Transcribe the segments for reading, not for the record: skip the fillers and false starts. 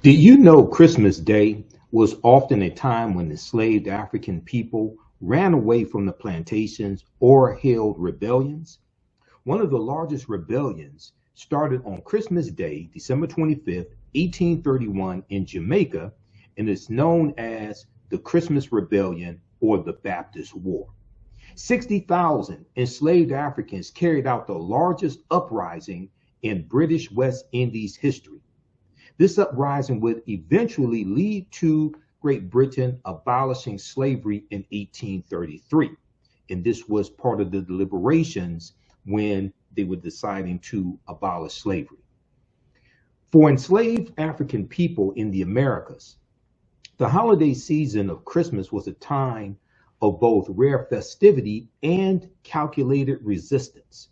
Did you know Christmas Day was often a time when enslaved African people ran away from the plantations or held rebellions? One of the largest rebellions started on Christmas Day, December 25th, 1831, in Jamaica, and is known as the Christmas Rebellion or the Baptist War. 60,000 enslaved Africans carried out the largest uprising in British West Indies history. This uprising would eventually lead to Great Britain abolishing slavery in 1833. And this was part of the deliberations when they were deciding to abolish slavery. For enslaved African people in the Americas, the holiday season of Christmas was a time of both rare festivity and calculated resistance.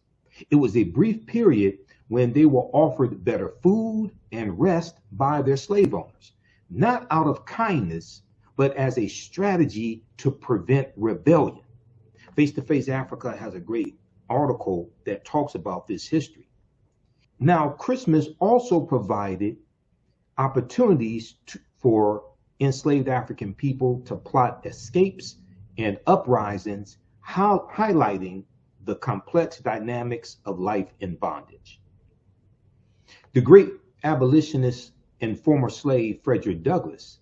It was a brief period when they were offered better food and rest by their slave owners, not out of kindness, but as a strategy to prevent rebellion. Face to Face Africa has a great article that talks about this history. Now, Christmas also provided opportunities for enslaved African people to plot escapes and uprisings, highlighting the complex dynamics of life in bondage. The great abolitionist and former slave Frederick Douglass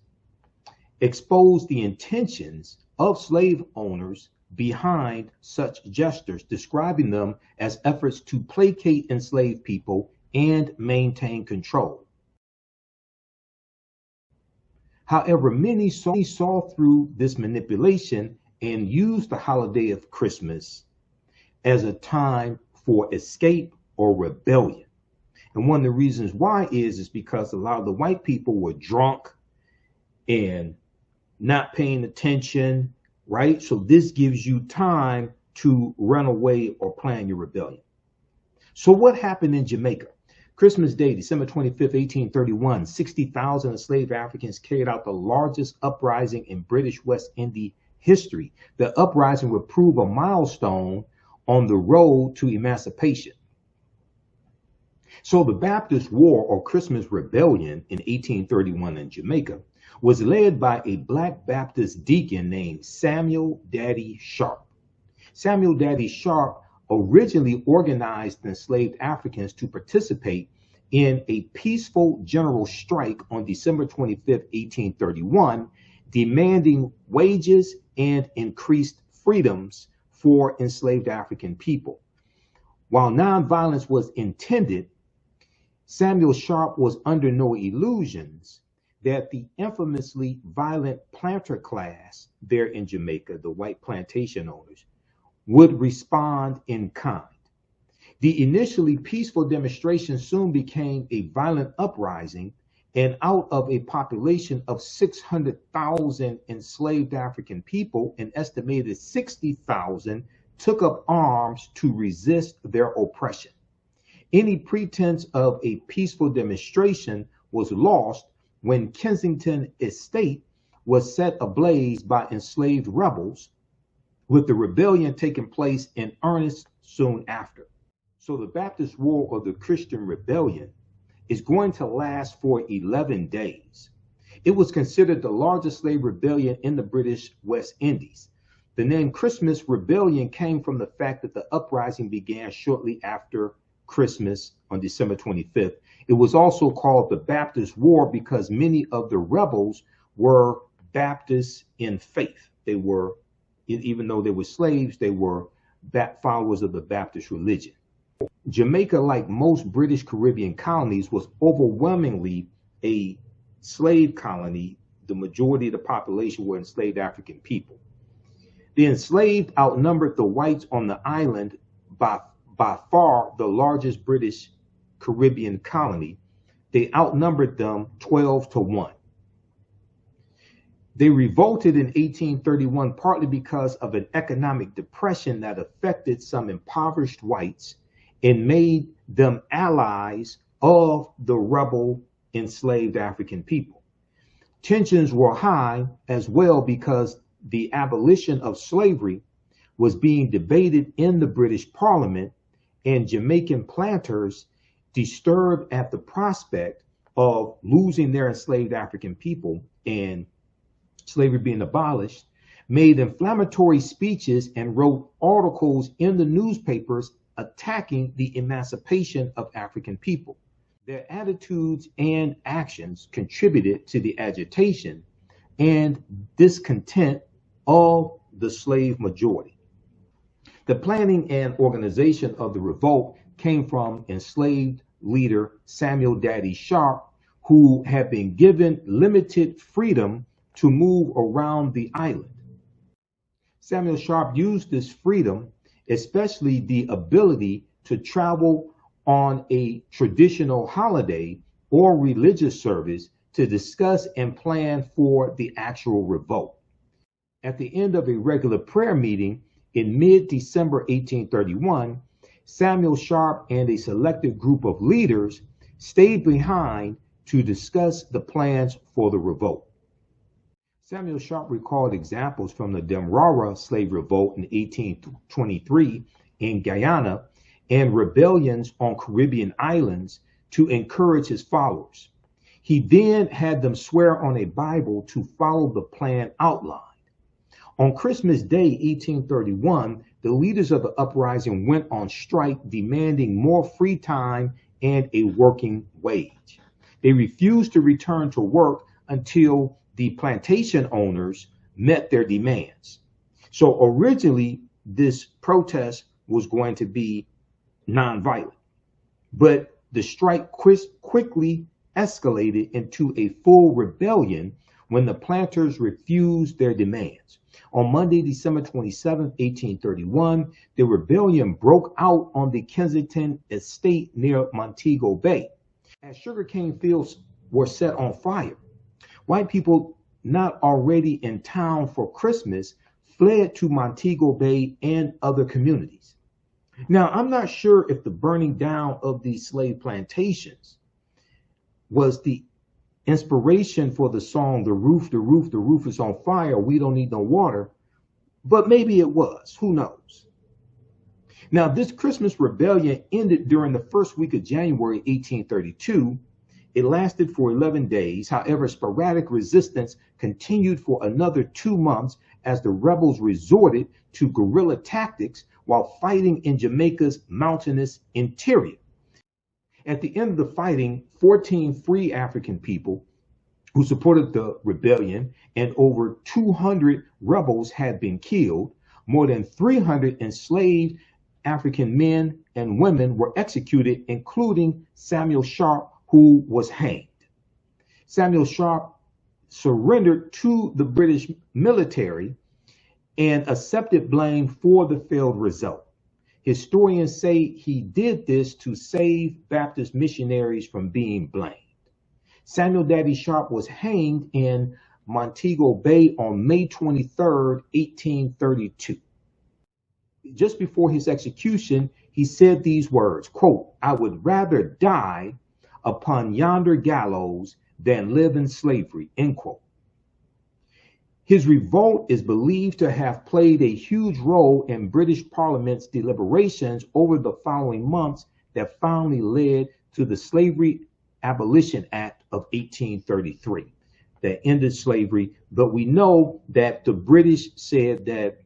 exposed the intentions of slave owners behind such gestures, describing them as efforts to placate enslaved people and maintain control. However, many saw through this manipulation and used the holiday of Christmas as a time for escape or rebellion. And one of the reasons why is because a lot of the white people were drunk and not paying attention, right? So this gives you time to run away or plan your rebellion. So what happened in Jamaica? Christmas Day, December 25th, 1831, 60,000 enslaved Africans carried out the largest uprising in British West Indies history. The uprising would prove a milestone on the road to emancipation. So the Baptist War or Christmas Rebellion in 1831 in Jamaica was led by a Black Baptist deacon named Samuel Daddy Sharp. Samuel Daddy Sharp originally organized enslaved Africans to participate in a peaceful general strike on December 25th, 1831, demanding wages and increased freedoms for enslaved African people. While nonviolence was intended, Samuel Sharp was under no illusions that the infamously violent planter class there in Jamaica, the white plantation owners, would respond in kind. The initially peaceful demonstration soon became a violent uprising, and out of a population of 600,000 enslaved African people, an estimated 60,000 took up arms to resist their oppression. Any pretense of a peaceful demonstration was lost when Kensington Estate was set ablaze by enslaved rebels, with the rebellion taking place in earnest soon after. So the Baptist War or the Christian Rebellion is going to last for 11 days. It was considered the largest slave rebellion in the British West Indies. The name Christmas Rebellion came from the fact that the uprising began shortly after Christmas on December 25th. It was also called the Baptist War because many of the rebels were Baptists in faith. They were, even though they were slaves, they were followers of the Baptist religion. Jamaica, like most British Caribbean colonies, was overwhelmingly a slave colony. The majority of the population were enslaved African people. The enslaved outnumbered the whites on the island by far the largest British Caribbean colony. They outnumbered them 12-1. They revolted in 1831 partly because of an economic depression that affected some impoverished whites and made them allies of the rebel enslaved African people. Tensions were high as well because the abolition of slavery was being debated in the British Parliament, and Jamaican planters, disturbed at the prospect of losing their enslaved African people and slavery being abolished, made inflammatory speeches and wrote articles in the newspapers attacking the emancipation of African people. Their attitudes and actions contributed to the agitation and discontent of the slave majority. The planning and organization of the revolt came from enslaved leader Samuel Daddy Sharp, who had been given limited freedom to move around the island. Samuel Sharp used this freedom, especially the ability to travel on a traditional holiday or religious service, to discuss and plan for the actual revolt. At the end of a regular prayer meeting in mid-December 1831, Samuel Sharp and a selected group of leaders stayed behind to discuss the plans for the revolt. Samuel Sharp recalled examples from the Demerara slave revolt in 1823 in Guyana and rebellions on Caribbean islands to encourage his followers. He then had them swear on a Bible to follow the plan outlined. On Christmas Day, 1831, the leaders of the uprising went on strike, demanding more free time and a working wage. They refused to return to work until the plantation owners met their demands. So originally, this protest was going to be nonviolent, but the strike quickly escalated into a full rebellion when the planters refused their demands. On Monday, December 27, 1831, the rebellion broke out on the Kensington estate near Montego Bay. As sugarcane fields were set on fire, white people not already in town for Christmas fled to Montego Bay and other communities. Now, I'm not sure if the burning down of these slave plantations was the inspiration for the song, the roof is on fire, we don't need no water, but maybe it was, who knows? Now, this Christmas rebellion ended during the first week of January 1832. It lasted for 11 days. However, sporadic resistance continued for another 2 months as the rebels resorted to guerrilla tactics while fighting in Jamaica's mountainous interior. At the end of the fighting, 14 free African people who supported the rebellion and over 200 rebels had been killed. More than 300 enslaved African men and women were executed, including Samuel Sharp, who was hanged. Samuel Sharp surrendered to the British military and accepted blame for the failed result. Historians say he did this to save Baptist missionaries from being blamed. Samuel Daddy Sharp was hanged in Montego Bay on May 23, 1832. Just before his execution, he said these words, quote, "I would rather die upon yonder gallows than live in slavery," end quote. His revolt is believed to have played a huge role in British Parliament's deliberations over the following months that finally led to the Slavery Abolition Act of 1833 that ended slavery. But we know that the British said that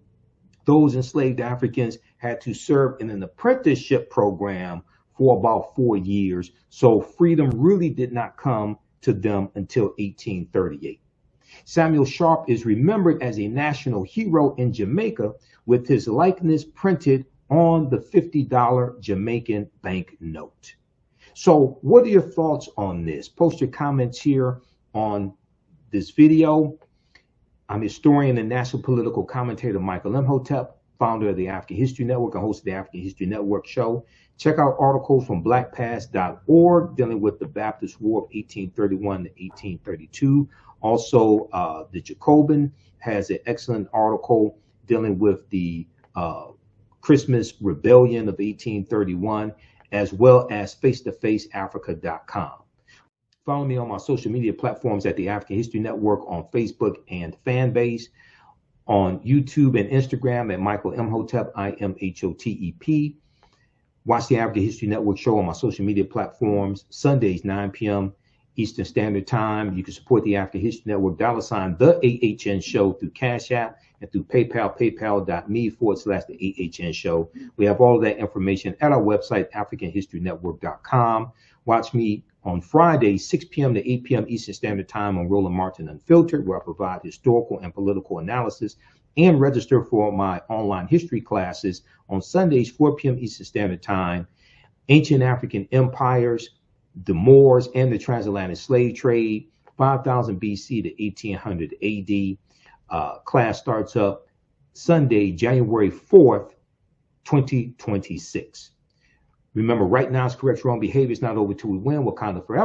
those enslaved Africans had to serve in an apprenticeship program for about 4 years. So freedom really did not come to them until 1838. Samuel Sharp is remembered as a national hero in Jamaica with his likeness printed on the $50 Jamaican banknote. So what are your thoughts on this? Post your comments here on this video. I'm historian and national political commentator Michael Imhotep, founder of the African History Network and host of the African History Network show. Check out articles from blackpast.org dealing with the Baptist War of 1831 to 1832. Also, the Jacobin has an excellent article dealing with the Christmas Rebellion of 1831, as well as face-to-faceafrica.com. Follow me on my social media platforms at the African History Network on Facebook and Fanbase, on YouTube and Instagram at Michael Imhotep, IMHOTEP. Watch the African History Network show on my social media platforms Sundays 9 p.m. Eastern Standard Time. You can support the African History Network, $ the AHN Show through Cash App and through PayPal, paypal.me/the AHN Show. We have all of that information at our website, AfricanHistoryNetwork.com. Watch me on Friday, 6 p.m. to 8 p.m. Eastern Standard Time on Roland Martin Unfiltered, where I provide historical and political analysis, and register for my online history classes on Sundays, 4 p.m. Eastern Standard Time. Ancient African Empires, the Moors, and the Transatlantic Slave Trade, 5000 BC to 1800 AD. Class starts up Sunday, January 4th, 2026. Remember, right now is correct. Wrong behavior is not over till we win. Wakanda forever.